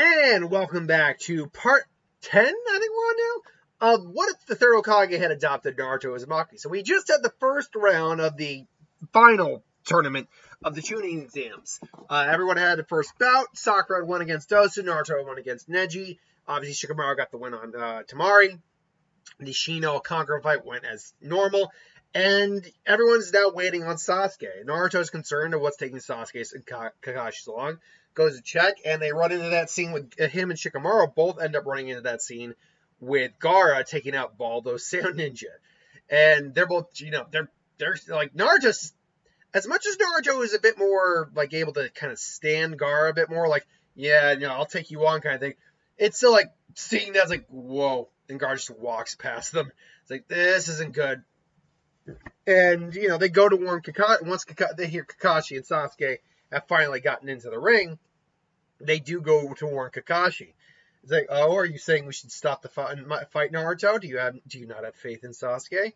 And welcome back to part 10, I think we're on now, of what if the third Hokage had adopted Naruto as Uzumaki. So we just had the first round of the final tournament of the Chunin exams. Everyone had the first bout. Sakura had won against Dosu, Naruto had won against Neji. Obviously, Shikamaru got the win on Tamari. The Shino Conqueror fight went as normal. And everyone's now waiting on Sasuke. Naruto's concerned of what's taking Sasuke and Kakashi so long. Goes to check, and they run into that scene with him and Shikamaru. Both end up running into that scene with Gaara taking out Baldo Sound Ninja. And they're both, they're like, Naruto's, as much as Naruto is a bit more, like, able to kind of stand Gaara a bit more, like, yeah, I'll take you on kind of thing. It's still, like, seeing that's like, whoa. And Gaara just walks past them. It's like, this isn't good. And, they go to warn Kakashi. Once they hear Kakashi and Sasuke have finally gotten into the ring, they do go to warn Kakashi. It's like, oh, are you saying we should stop the fight, Naruto? Do you not have faith in Sasuke?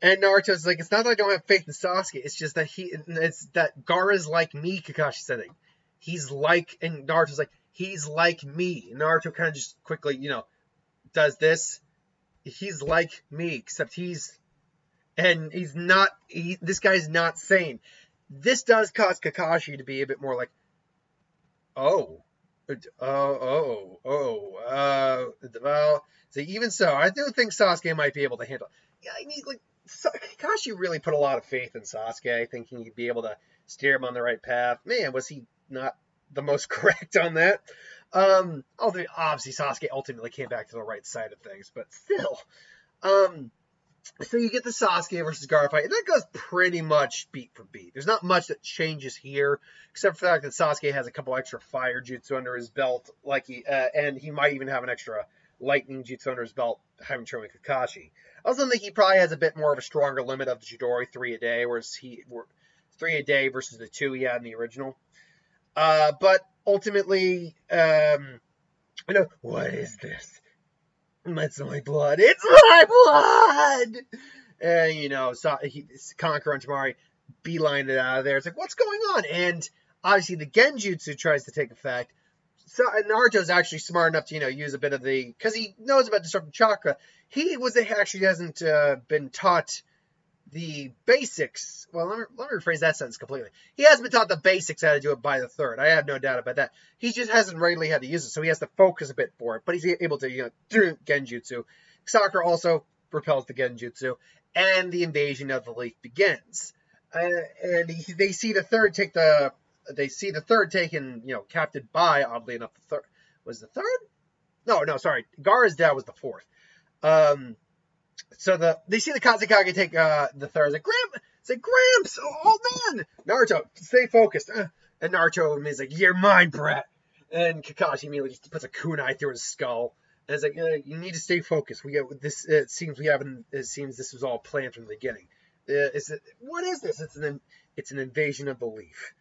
And Naruto's like, it's not that I don't have faith in Sasuke. It's just that it's that Gaara's like me, Kakashi said it. He's like, and Naruto's like, he's like me. And Naruto kind of just quickly, does this. He's like me, except he's not, this guy's not sane. This does cause Kakashi to be a bit more like, well, so even so, I do think Sasuke might be able to handle. Yeah, Kakashi really put a lot of faith in Sasuke, thinking he'd be able to steer him on the right path. Man, was he not the most correct on that? Although obviously Sasuke ultimately came back to the right side of things, but still, so you get the Sasuke versus Gaara fight, and that goes pretty much beat for beat. There's not much that changes here, except for the fact that Sasuke has a couple extra fire jutsu under his belt, and he might even have an extra lightning jutsu under his belt, having trained with Kakashi. I also think he probably has a bit more of a stronger limit of the Chidori 3 a day, whereas 3 a day versus the 2 he had in the original. But ultimately, what is this? It's my blood. It's my blood! And, Conqueror and Tamari beeline it out of there. It's like, what's going on? And obviously the Genjutsu tries to take effect. So Naruto's actually smart enough to, use a bit of because he knows about disrupting chakra. He actually hasn't been taught the basics. Well, let me rephrase that sentence completely. He hasn't been taught the basics how to do it by the third. I have no doubt about that. He just hasn't regularly had to use it, so he has to focus a bit for it. But he's able to, do Genjutsu. Sakura also repels the Genjutsu, and the invasion of the leaf begins. And they see the third taken, captured by, oddly enough, the third. Was the third? No, sorry. Gaara's dad was the fourth. So they see the Kazekage take the third. It's like, Gramps, old man. Naruto, stay focused. And Naruto is like, you're mine, brat. And Kakashi immediately just puts a kunai through his skull. And it's like, you need to stay focused. We get this. It seems this was all planned from the beginning. What is this? It's an invasion of the leaf.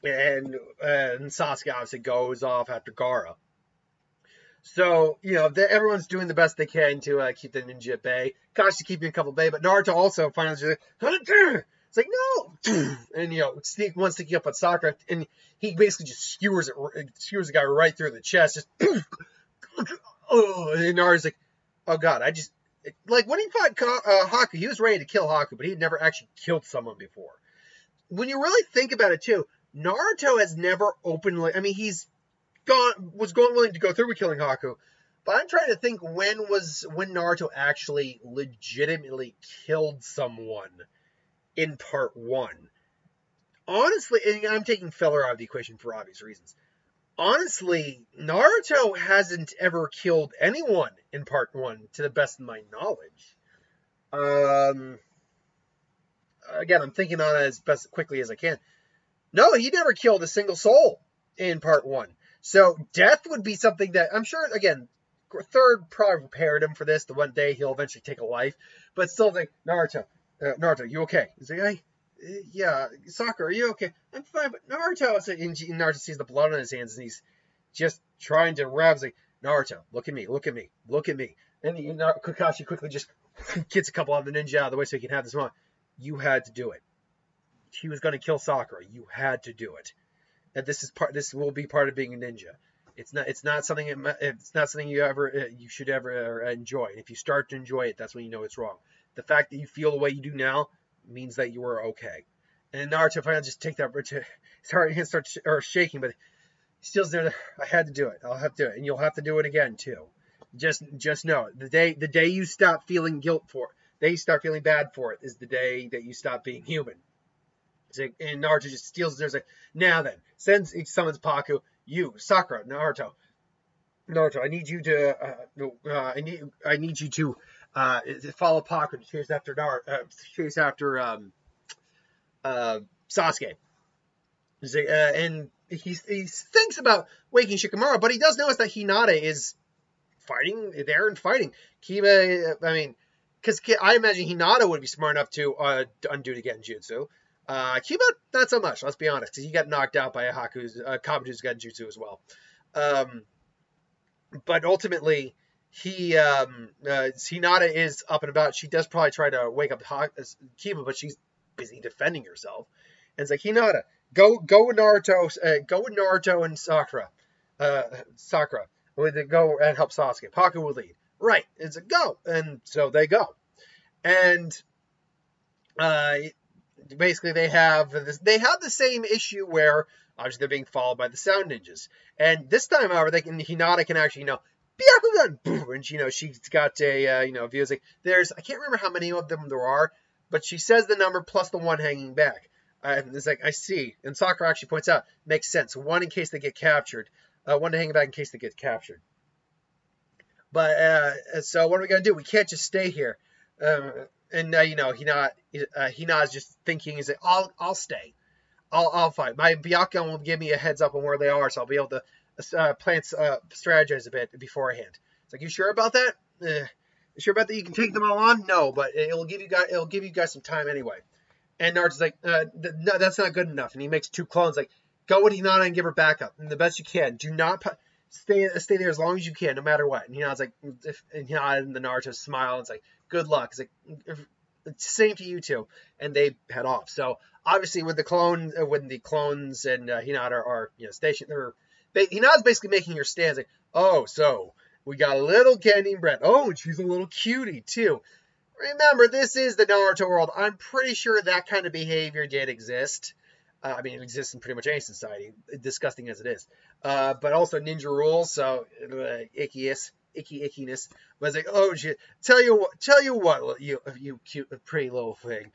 And Sasuke obviously goes off after Gaara. So, everyone's doing the best they can to keep the ninja at bay. Kakashi keeping a couple at bay, but Naruto also finally just like, it's like, no! And, sneaking up on Sakura, and he basically just skewers the guy right through the chest, just, oh, and Naruto's like, oh god, when he fought Haku, he was ready to kill Haku, but he'd never actually killed someone before. When you really think about it, too, Naruto has never openly, was willing to go through with killing Haku, but I'm trying to think when Naruto actually legitimately killed someone in part 1. Honestly, and I'm taking filler out of the equation for obvious reasons. Honestly, Naruto hasn't ever killed anyone in part 1, to the best of my knowledge. Again, I'm thinking on it as best quickly as I can. No, he never killed a single soul in part 1. So death would be something that I'm sure, again, third probably prepared him for this. The one day he'll eventually take a life, but still think, Naruto, you okay? He's like, hey, yeah, Sakura, are you okay? I'm fine, but Naruto, and Naruto sees the blood on his hands, and he's just trying to grab. He's like, Naruto, look at me. And Kakashi quickly just gets a couple of the ninja out of the way so he can have this moment. You had to do it. He was going to kill Sakura. You had to do it. And this will be part of being a ninja. It's not something. It's not something you should ever enjoy. And if you start to enjoy it, that's when you know it's wrong. The fact that you feel the way you do now means that you are okay. And Naruto finally just take that. His hands start shaking, but still's there. I had to do it. I'll have to do it, and you'll have to do it again too. Just know it. The day you stop feeling guilt for it, the day you start feeling bad for it, is the day that you stop being human. And Naruto just steals. There's like, now then, he summons Paku. You, Sakura, Naruto, I need you to. I need you to follow Paku to chase after Sasuke. And he thinks about waking Shikamaru, but he does notice that Hinata is fighting there and fighting. Kiba, I mean, because I imagine Hinata would be smart enough to undo the Genjutsu. Kiba, not so much, let's be honest, because he got knocked out by Kabuto's Genjutsu as well. But ultimately, Hinata is up and about. She does probably try to wake up Kiba, but she's busy defending herself. And it's like, Hinata, go with Naruto and Sakura. Go and help Sasuke. Paku will lead. Right. It's a go. And so they go. And basically they have the same issue where obviously they're being followed by the sound ninjas. And this time, however, Hinata can actually, Byakugan, and she's got a view. Like, I can't remember how many of them there are, but she says the number plus the one hanging back. And it's like, I see. And Sakura actually points out, makes sense. One in case they get captured. One to hang back in case they get captured. But so what are we gonna do? We can't just stay here. And Hinata's just thinking, he's like, I'll stay. I'll fight. My Byakugan will give me a heads up on where they are, so I'll be able to strategize a bit beforehand. It's like, you sure about that? You sure about that you can take them all on? No, but it'll give you guys some time anyway. And Naruto's like, no, that's not good enough. And he makes two clones, like, go with Hinata and give her backup, and the best you can. Do not stay there as long as you can, no matter what. And Hinata's like, and the Naruto smile. It's like, good luck. It's like, same to you two. And they head off. So obviously, when the clones and Hinata are stationed, Hinata's basically making her stand. Like, oh, so we got a little candy bread. Oh, and she's a little cutie too. Remember, this is the Naruto world. I'm pretty sure that kind of behavior did exist. I mean, it exists in pretty much any society, disgusting as it is. But also ninja rules, so ickiness. But it's like, oh shit! Tell you what, you cute, pretty little thing.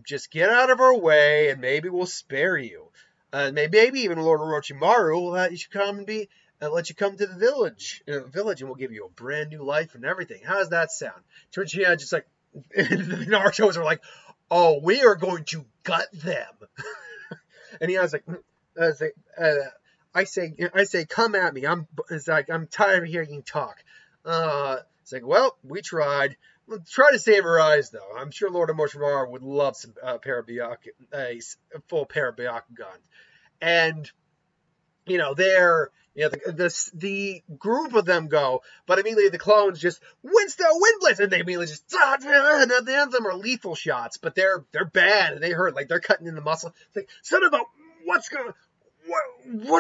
Just get out of our way, and maybe we'll spare you. Maybe even Lord Orochimaru will let you come to the village, and we'll give you a brand new life and everything. How does that sound? To which just like the Naruto's are like, oh, we are going to gut them. And he was like, I say, come at me. I'm tired of hearing you talk. It's like, well, we tried. We'll try to save her eyes, though. I'm sure Lord Orochimaru would love some full pair of Byakugan. And the group of them go, but immediately the clones just wind blitz, and they immediately just and the end of them are lethal shots, but they're bad and they hurt, like they're cutting in the muscle. It's like, son of a, what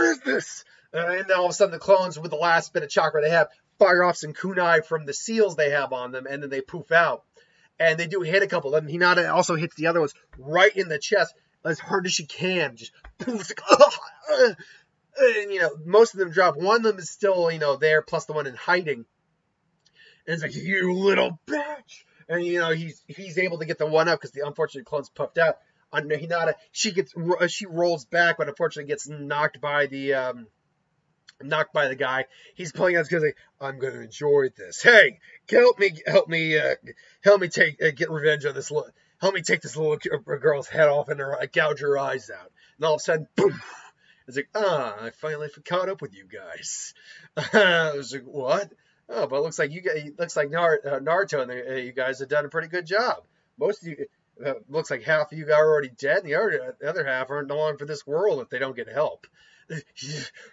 is this? And then all of a sudden the clones, with the last bit of chakra they have, fire off some kunai from the seals they have on them, and then they poof out. And they do hit a couple of them. Hinata also hits the other ones right in the chest as hard as she can. Just poof, like, and most of them drop. One of them is still there, plus the one in hiding. And it's like, you little bitch. And he's able to get the one up because the unfortunate clone's puffed out. On Hinata, she rolls back, but unfortunately gets knocked by the guy. He's pulling out his gun like, I'm going to enjoy this. Hey, help me get revenge on this. Help me take this little girl's head off and gouge her eyes out. And all of a sudden, boom. It's like, I finally caught up with you guys. I was like, what? Oh, but it looks like Naruto and you guys have done a pretty good job. Most of you, looks like half of you are already dead, and the other half aren't no longer for this world if they don't get help.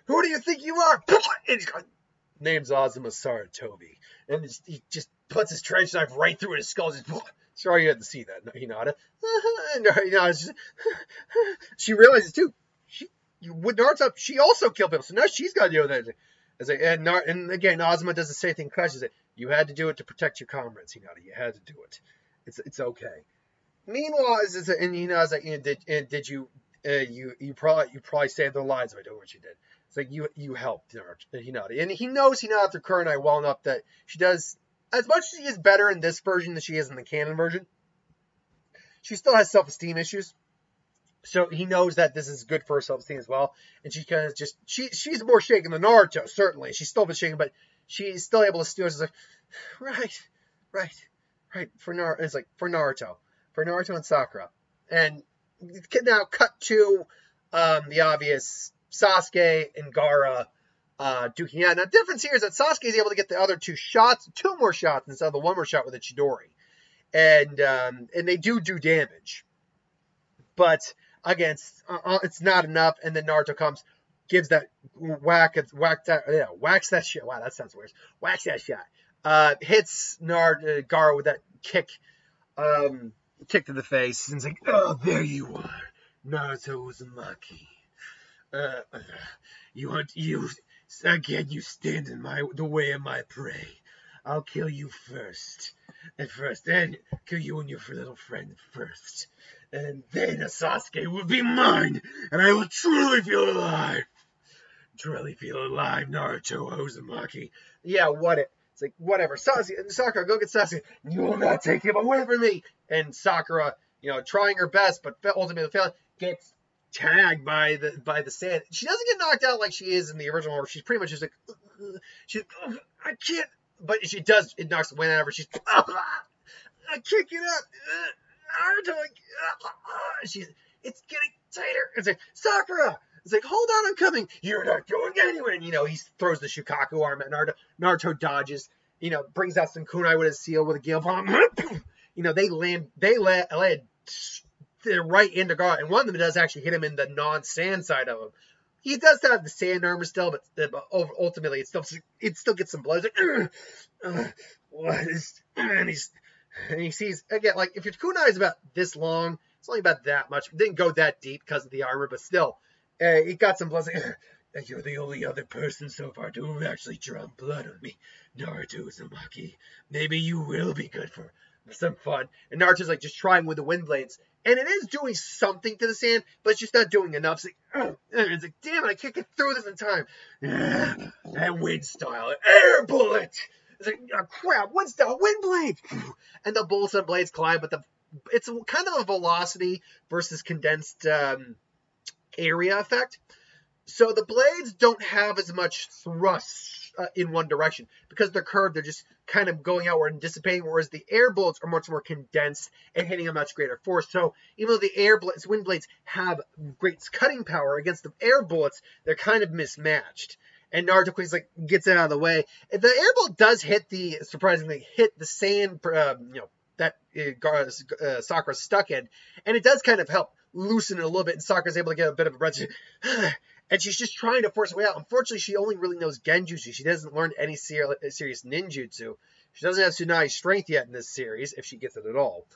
Who do you think you are? Name's Azuma Saratobi. And he just puts his trench knife right through his skull. Sorry you had to see that, Hinata. She realizes, too, with Naruto, she also killed people, so now she's got to deal with that. As and again, Ozma does the same thing. Questions it. You had to do it to protect your comrades, Hinata. You had to do it. It's okay. Meanwhile, and Hinata's like, did you you probably saved their lives by doing what you did. It's like you helped Hinata, and he knows Hinata through Kurenai well enough that she does as much as she is better in this version than she is in the canon version. She still has self-esteem issues. So he knows that this is good for her self-esteem as well. And she kind of just, she's more shaken than Naruto, certainly. She's still been shaken, but she's still able to steal. She's like, right. For Naruto and Sakura. And now cut to the obvious Sasuke and Gaara duking out. Now, the difference here is that Sasuke is able to get the other two more shots instead of the one more shot with a Chidori. And they do damage. But again, it's not enough. And then Naruto comes, gives that whacks that shit. Wow, that sounds worse. Whacks that shot. Hits Gaara with that kick to the face. And it's like, oh, there you are, Naruto Uzumaki. You stand in the way of my prey. I'll kill you first. And kill you and your little friend first. And then Sasuke will be mine, and I will truly feel alive. Naruto Uzumaki. Yeah, it's like, whatever. Sakura, go get Sasuke. You will not take him away from me. And Sakura, trying her best, but ultimately failing, gets tagged by the sand. She doesn't get knocked out like she is in the original, where she's pretty much just like, I can't. But she does. It knocks whenever she's. I can't get up. It's getting tighter. It's like, Sakura. It's like, hold on, I'm coming. You're not going anywhere. And, he throws the Shukaku arm at Naruto. Naruto dodges. Brings out some kunai with his seal with a gale bomb. They land right into Gaara, and one of them does actually hit him in the non-sand side of him. He does have the sand armor still, but ultimately it still gets some blood. And he sees again, like, if your kunai is about this long, it's only about that much. It didn't go that deep because of the armor, but still, he got some blood. Like, you're the only other person so far to have actually drawn blood on me, Naruto Uzumaki. Maybe you will be good for some fun. And Naruto's like just trying with the wind blades. And it is doing something to the sand, but it's just not doing enough. It's like, damn it, I can't get through this in time. That wind style, air bullet. It's like, oh, crap, wind style, wind blade. And the bolts and blades climb, but it's kind of a velocity versus condensed area effect. So the blades don't have as much thrust in one direction. Because they're curved, they're just kind of going outward and dissipating, whereas the air bullets are much more condensed and hitting a much greater force. So even though the wind blades have great cutting power against the air bullets, they're kind of mismatched. And Naruto quickly gets it out of the way. The air bullet does surprisingly hit the sand, that Sakura's stuck in, and it does kind of help loosen it a little bit, and Sakura's able to get a bit of a breath. And she's just trying to force her way out. Unfortunately, she only really knows Genjutsu. She doesn't learn any serious ninjutsu. She doesn't have Tsunade strength yet in this series, if she gets it at all.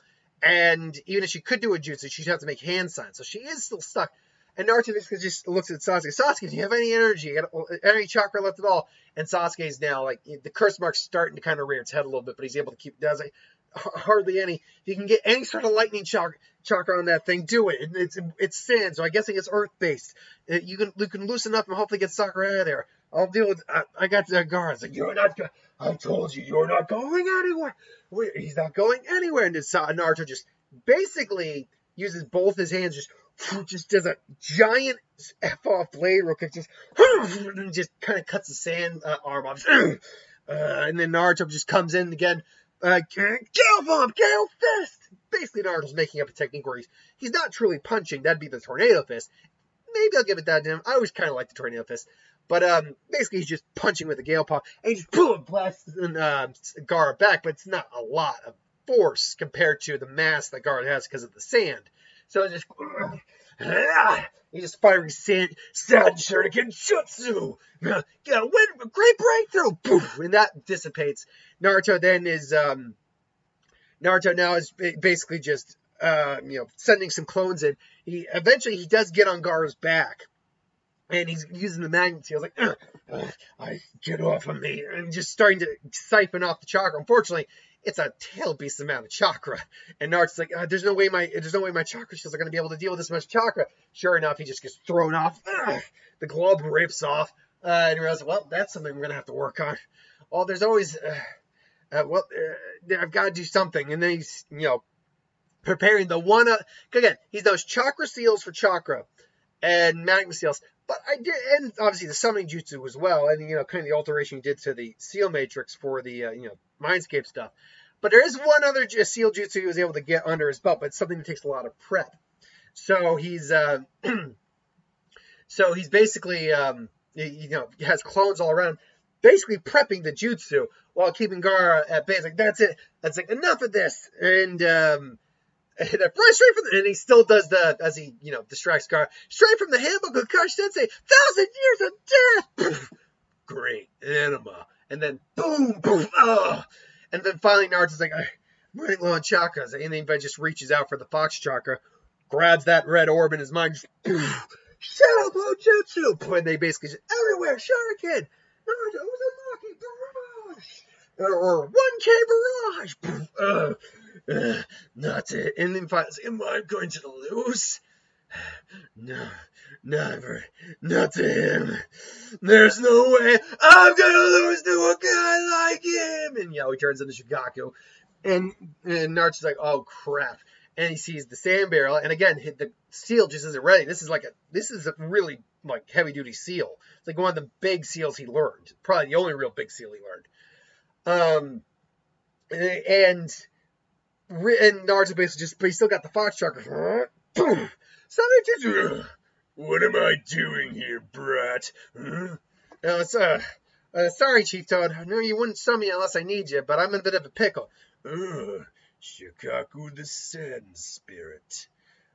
And even if she could do a jutsu, she'd have to make hand signs. So she is still stuck. And Naruto basically just looks at Sasuke. Sasuke, do you have any energy? Any chakra left at all? And Sasuke's now, like, the curse mark's starting to kind of rear its head a little bit, but he's able to keep it down. Like, hardly any. If you can get any sort of lightning chakra on that thing, do it. It's sand, so I'm guessing it's earth-based. You can loosen up and hopefully get Sakura out of there. I'll deal with. I got the guards. Like, you're not. I told you, you're not going anywhere. He's not going anywhere. And Naruto just basically uses both his hands, just does a giant F-off blade real quick, just kind of cuts the sand arm off. And then Naruto just comes in again. Gale bomb, Gale fist. Basically, Naruto's making up a technique where he's not truly punching. That'd be the tornado fist. Maybe I'll give it that to him. I always kind of like the tornado fist. But basically, he's just punching with the Gale Palm. And he just blasts Gaara back. But it's not a lot of force compared to the mass that Gaara has because of the sand. So it's just... he's just firing sand shuriken jutsu. Got a great breakthrough. Poof, and that dissipates. Naruto now is basically just sending some clones in. He does get on Gaara's back, and he's using the magnet seal. Like, I get off of me, and just starting to siphon off the chakra. Unfortunately, it's a tail-beast amount of chakra, and Naruto's like, there's no way my chakra shields are going to be able to deal with this much chakra. Sure enough, he just gets thrown off. The glove rips off, and he realizes, well, that's something we're going to have to work on. Well, there's always, I've got to do something, and then he's, preparing the one, again, he's those chakra seals for chakra, and magma seals. But and obviously the summoning jutsu as well, and kind of the alteration he did to the seal matrix for the Mindscape stuff. But there is one other seal jutsu he was able to get under his belt, but it's something that takes a lot of prep. So he's basically he has clones all around, basically prepping the jutsu while keeping Gaara at bay. It's like, that's it. That's like, enough of this. And straight from and he still does as he distracts Gaara, straight from the handbook of Kakashi Sensei, 1,000 years of death. Great enema, and then boom, boom, and then finally Naruto's like, I'm running low on chakras, and then he just reaches out for the Fox chakra, grabs that red orb in his mind, just, Shadow Blow Jutsu, and they basically just everywhere, Shuriken, Naruto, Uzumaki, barrage, or 1K barrage. Not it. And then finally, am I going to lose? No, never. Not to him. There's no way I'm gonna lose to a guy like him. And he turns into Shigaku. And Naruto's like, oh crap. And he sees the sand barrel. And again, the seal just isn't ready. This is a really heavy duty seal. It's like one of the big seals he learned. Probably the only real big seal he learned. And Naruto basically but he still got the Fox chakra. Boom! What am I doing here, brat? Sorry, Chief Toad. I know you wouldn't summon me unless I need you, but I'm in a bit of a pickle. Shikaku the Sand Spirit.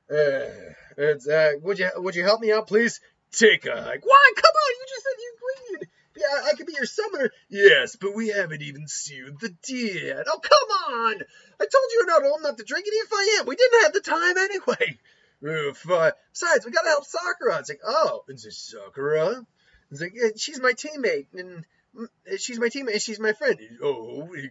Would you help me out, please? Take a hike. Why? Come on, you just said you agreed. Yeah, I could be your summoner. Yes, but we haven't even sealed the deal yet. Oh, come on! I told you you're not old enough to drink it. If I am, we didn't have the time anyway. Besides, we gotta help Sakura. It's like, oh, is this Sakura? It's like, yeah, she's my teammate, and she's my friend. Oh, you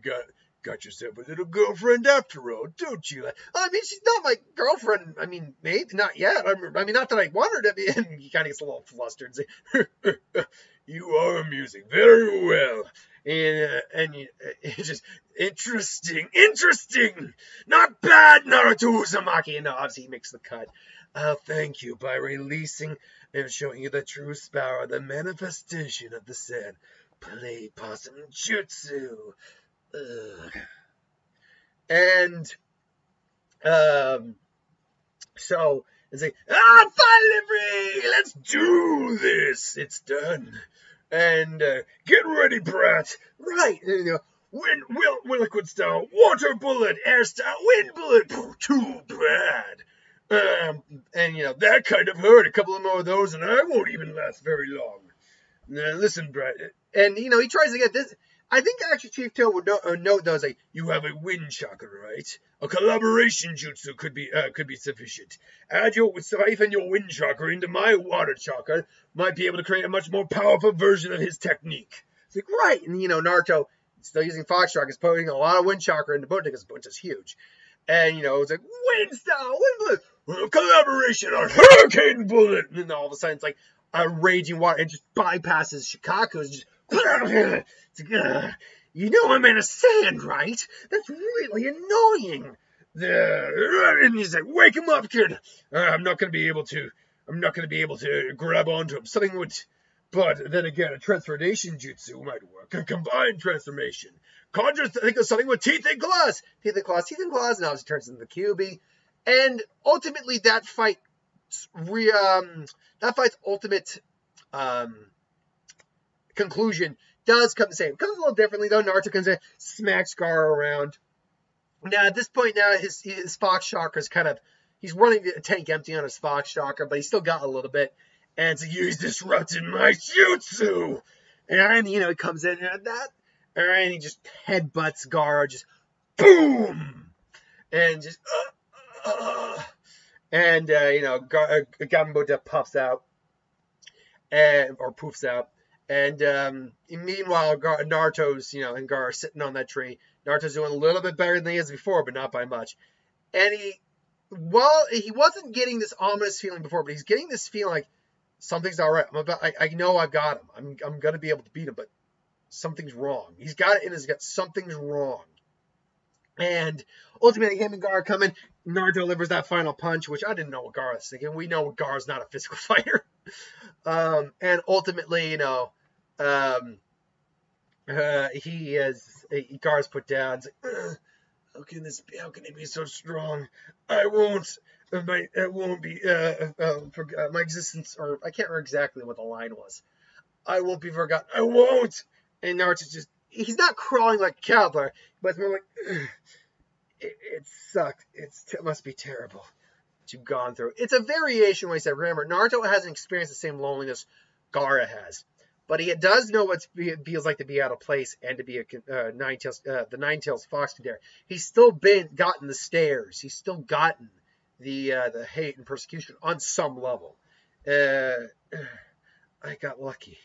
got yourself a little girlfriend after all, don't you? I mean, she's not my girlfriend. I mean, maybe not yet. I mean, not that I want her to be. And he kind of gets a little flustered and say, you are amusing. Very well. And it's just interesting. Not bad, Naruto Uzumaki. And obviously he makes the cut. Thank you by releasing and showing you the true power, the manifestation of the Sand Play Possum Jutsu. And so it's like, finally free! Let's do this! It's done. And get ready, brat. Right. Wind, liquid style, water bullet, air style, wind bullet. Too bad. And that kind of hurt. A couple of more of those, and I won't even last very long. Listen, brat. And he tries to get this. I think actually Chief Tail would note those. Like, you have a wind chakra, right? A collaboration jutsu could be sufficient. Siphon your wind chakra into my water chakra. Might be able to create a much more powerful version of his technique. It's like, right. And Naruto, still using Fox chakra, is putting a lot of wind chakra into Boruto because Boruto's huge. And it's like, wind style, wind bullet, collaboration on hurricane bullet. And then all of a sudden it's like a raging water. It just bypasses Shikaku's. Just I'm in a sand, right? That's really annoying. And he's like, wake him up, kid. I'm not going to be able to grab onto him. Something would, but then again, a transformation jutsu might work. A combined transformation. Conjure, think of something with teeth and claws, and obviously turns into the QB. And ultimately, that fight's ultimate conclusion does come the same. It comes a little differently though. Naruto comes in, smacks Gaara around. Now at this point, his Fox chakra is he's running the tank empty on his Fox chakra, but he's still got a little bit. And so he's disrupted my jutsu. And he comes in and he just headbutts Gaara, just boom, and just Gambo puffs out or poofs out. And meanwhile, Naruto's, and Gar are sitting on that tree. Naruto's doing a little bit better than he is before, but not by much. And he wasn't getting this ominous feeling before, but he's getting this feeling like something's all right. I know I've got him. I'm gonna be able to beat him, but something's wrong. He's got it in his gut. Something's wrong. And ultimately, him and Gar come in. Naruto delivers that final punch, which I didn't know what Gar was thinking. We know Gar's not a physical fighter. And ultimately, Gar's put down. It's like, how can it be so strong? I won't. It won't be. My existence, or I can't remember exactly what the line was. I won't be forgotten. I won't. And Naruto's he's not crawling like a caterpillar, but it's more like, it sucked. It must be terrible that you've gone through. It's a variation when he said, remember, Naruto hasn't experienced the same loneliness Gaara has. But he does know what it feels like to be out of place and to be the Nine-Tails Fox there. He's still gotten the stares. He's still gotten the hate and persecution on some level. I got lucky.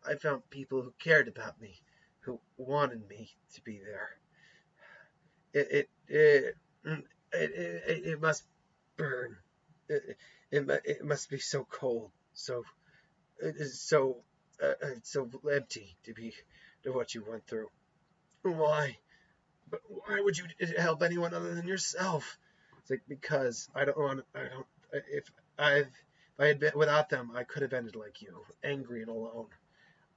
I found people who cared about me, who wanted me to be there. It must burn. It must be so cold, so empty to what you went through. Why? But why would you help anyone other than yourself? It's like, because if I had been without them, I could have ended like you, angry and alone.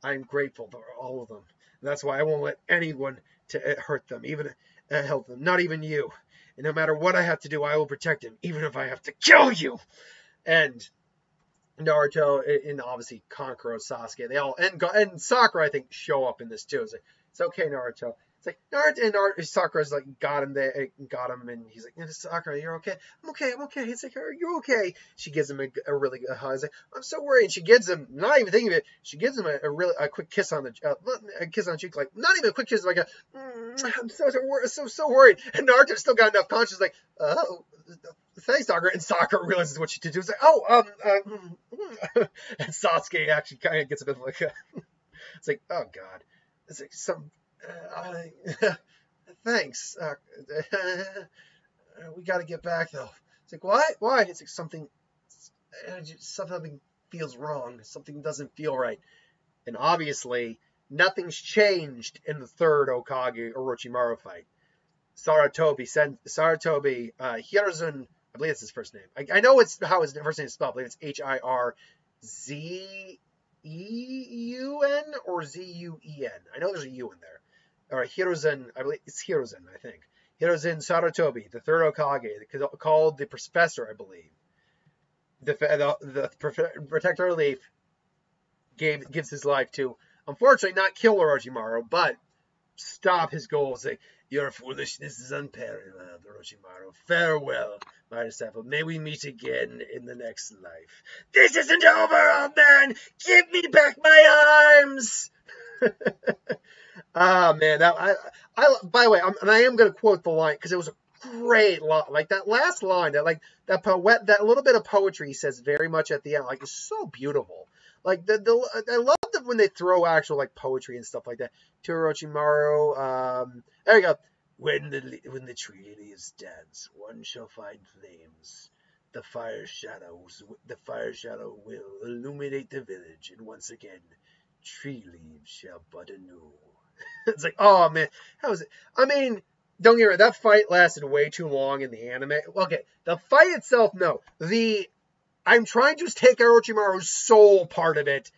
I'm grateful for all of them. And that's why I won't let anyone to hurt them, even help them, not even you. And no matter what I have to do, I will protect him, even if I have to kill you. And Naruto and obviously Kankuro, Sasuke, they all and Sakura, I think, show up in this too. It's okay, Naruto. It's like Naruto, Sakura's like got him, and he's like, Sakura, you're okay. I'm okay. He's like, are you okay? She gives him a really good hug. He's like, I'm so worried. And she gives him, not even thinking of it, she gives him a quick kiss on the cheek, like not even a quick kiss, like I'm so worried. And Naruto still got enough conscience, like, oh, thanks, Sakura. And Sakura realizes what she did do. It's like, and Sasuke actually kind of gets a bit like, it's like, oh god, it's like thanks. We got to get back though. It's like, what? Why? It's like something feels wrong. Something doesn't feel right. And obviously, nothing's changed in the third Hokage Orochimaru fight. Sarutobi, Hiruzen, I believe it's his first name. I know it's how his first name is spelled. I believe it's Hiruzen or Zuen. I know there's a U in there. Or Hiruzen, I believe it's Hiruzen, I think. Hiruzen Sarutobi, the third Hokage, called the Professor, I believe. The Protector of Leaf gives his life to, unfortunately, not kill Orochimaru, but stop his goals. Like, your foolishness is unparalleled, Orochimaru. Farewell, my disciple. May we meet again in the next life. This isn't over, old man! Give me back my arms! Ah, man, by the way, I am going to quote the line, because it was a great line. Like, that last line, that little bit of poetry he says very much at the end, like, it's so beautiful. Like, I love when they throw actual, like, poetry and stuff like that. To Orochimaru, there you go. When the tree leaves dance, one shall find flames. The fire shadow will illuminate the village, and once again, tree leaves shall bud anew. It's like, oh man, how is it? I mean, don't get me wrong, that fight lasted way too long in the anime. Okay, the fight itself, no. I'm trying to take Orochimaru's soul part of it.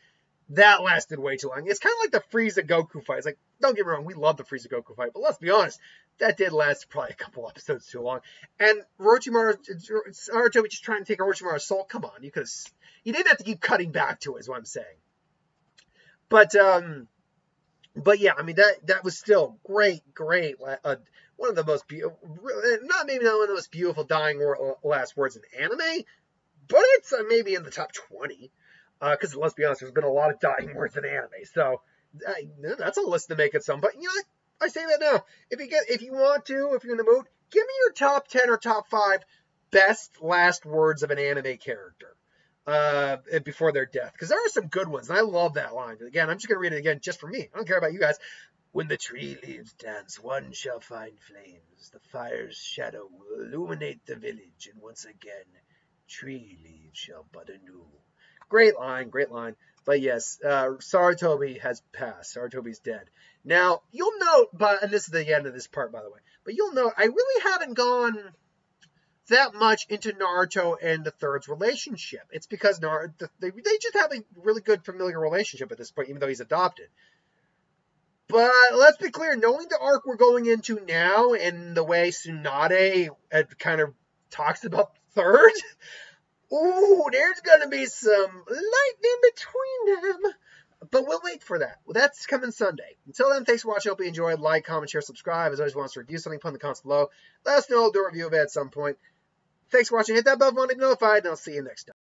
That lasted way too long. It's kind of like the Frieza Goku fight. It's like, don't get me wrong, we love the Frieza Goku fight, but let's be honest, that did last probably a couple episodes too long. And Naruto just trying to take Orochimaru's soul. Come on, you didn't have to keep cutting back to it, is what I'm saying. But yeah, I mean that was still great. One of the most beautiful, not one of the most beautiful dying last words in anime, but it's maybe in the top 20. Because let's be honest, there's been a lot of dying words in anime, so that's a list to make at some point. You know, I say that now. If you want to, if you're in the mood, give me your top 10 or top 5 best last words of an anime character. before their death. Because there are some good ones, and I love that line. Again, I'm just going to read it again just for me. I don't care about you guys. When the tree leaves dance, one shall find flames. The fire's shadow will illuminate the village, and once again, tree leaves shall bud anew. Great line, great line. But yes, Sarutobi has passed. Sarutobi's dead. Now, you'll note, and this is the end of this part, by the way, but you'll note I really haven't gone that much into Naruto and the Third's relationship. It's because they just have a really good familiar relationship at this point, even though he's adopted. But let's be clear, knowing the arc we're going into now and the way Tsunade kind of talks about Third, ooh, there's going to be some lightning between them. But we'll wait for that. Well, that's coming Sunday. Until then, thanks for watching. Hope you enjoyed. Like, comment, share, subscribe. As always, want us to review something, put in the comments below. Let us know. We'll do a review of it at some point. Thanks for watching. Hit that bell button to be notified, and I'll see you next time.